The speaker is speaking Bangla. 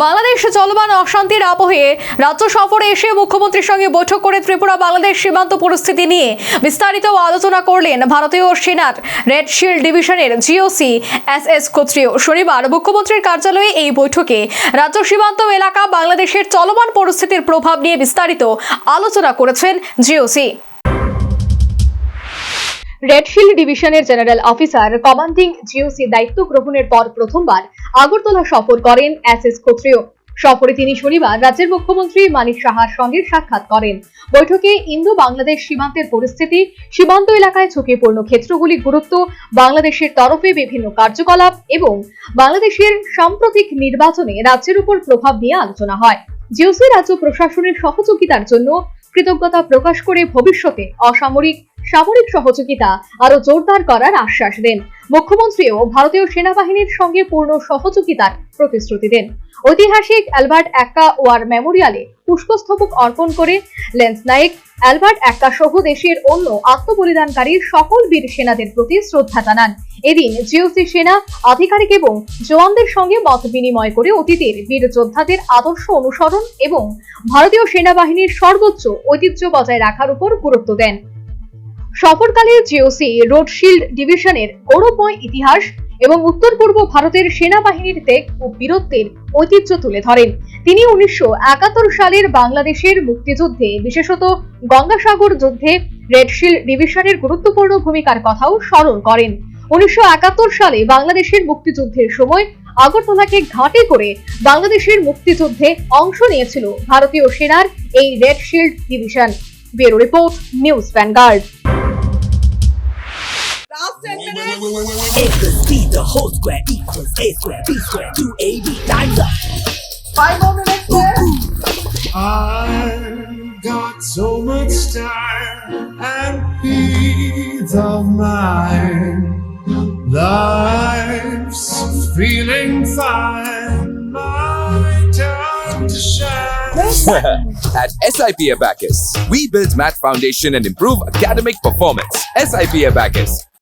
বাংলাদেশে চলমান অশান্তির আবহে রাজ্য সফরে এসে মুখ্যমন্ত্রীর সঙ্গে বৈঠক করে ত্রিপুরা বাংলাদেশ সীমান্ত পরিস্থিতি নিয়ে বিস্তারিত আলোচনা করলেন ভারতীয় সেনার রেড শিল্ড ডিভিশনের জিওসি এস ক্ষত্রিয়। শনিবার মুখ্যমন্ত্রীর কার্যালয়ে এই বৈঠকে রাজ্য সীমান্ত এলাকা বাংলাদেশের চলমান পরিস্থিতির প্রভাব নিয়ে বিস্তারিত আলোচনা করেছেন জিওসি। রেড শিল্ড ডিভিশনের জেনারেল অফিসার কমান্ডিং জিওসি দায়িত্ব গ্রহণের পর প্রথমবার আগরতলা সফর করেন এস ক্ষত্রিয়। সফরে তিনি শনিবার রাজ্যের মুখ্যমন্ত্রী মানিক সাহার সঙ্গে সাক্ষাৎ করেন। বৈঠকে ইন্দো বাংলাদেশ সীমান্তের পরিস্থিতি, সীমান্ত এলাকায় ঝুঁকিপূর্ণ ক্ষেত্রগুলির গুরুত্ব, বাংলাদেশের তরফে বিভিন্ন কার্যকলাপ এবং বাংলাদেশের সাম্প্রতিক নির্বাচনে রাজ্যের উপর প্রভাব নিয়ে আলোচনা হয়। জিওসি রাজ্য প্রশাসনের সহযোগিতার জন্য কৃতজ্ঞতা প্রকাশ করে ভবিষ্যতে সামরিক সহযোগিতা আরো জোরদার করার আশ্বাস দেন। মুখ্যমন্ত্রীও ভারতীয় সেনাবাহিনীর সঙ্গে পূর্ণ সহযোগিতার প্রতিশ্রুতি দেন। ঐতিহাসিক অ্যালবার্ট এক্কা ওয়ার মেমোরিয়ালে পুষ্পস্তবক অর্পণ করে লেন্স নায়েক, অ্যালবার্ট এক্কা সহ দেশের অন্য আত্মবলিদানকারী সকল বীর সেনাদের প্রতি শ্রদ্ধা জানান। এদিন জিওসি সেনা আধিকারিক এবং জওয়ানদের সঙ্গে মত বিনিময় করে অতীতের বীর যোদ্ধাদের আদর্শ অনুসরণ এবং ভারতীয় সেনাবাহিনীর সর্বোচ্চ ঐতিহ্য বজায় রাখার উপর গুরুত্ব দেন। সফরকালে জিওসি রোড শিল্ড ডিভিশনের গৌরবময় ইতিহাস এবং উত্তর পূর্ব ভারতের সেনাবাহিনীর ত্যাগ ও বীরত্বের ঐতিহ্য তুলে ধরেন। তিনি 1971 সালের বাংলাদেশের মুক্তিযুদ্ধে, বিশেষত গঙ্গাসাগর যুদ্ধে রেড শিল্ড ডিভিশনের গুরুত্বপূর্ণ ভূমিকার কথাও স্মরণ করেন। 1971 সালে বাংলাদেশের মুক্তিযুদ্ধের সময় আগরতলাকে ঘাঁটি করে বাংলাদেশের মুক্তিযুদ্ধে অংশ নিয়েছিল ভারতীয় সেনার এই red shield division. Bureau report, news vanguard. A plus B, the whole square equals A square, B square, 2AB, time's up. 5 more minutes there. I've got so much time and peace of mind. Life's feeling fine. My time to shine. At SIP Abacus, we build math foundation and improve academic performance. SIP Abacus,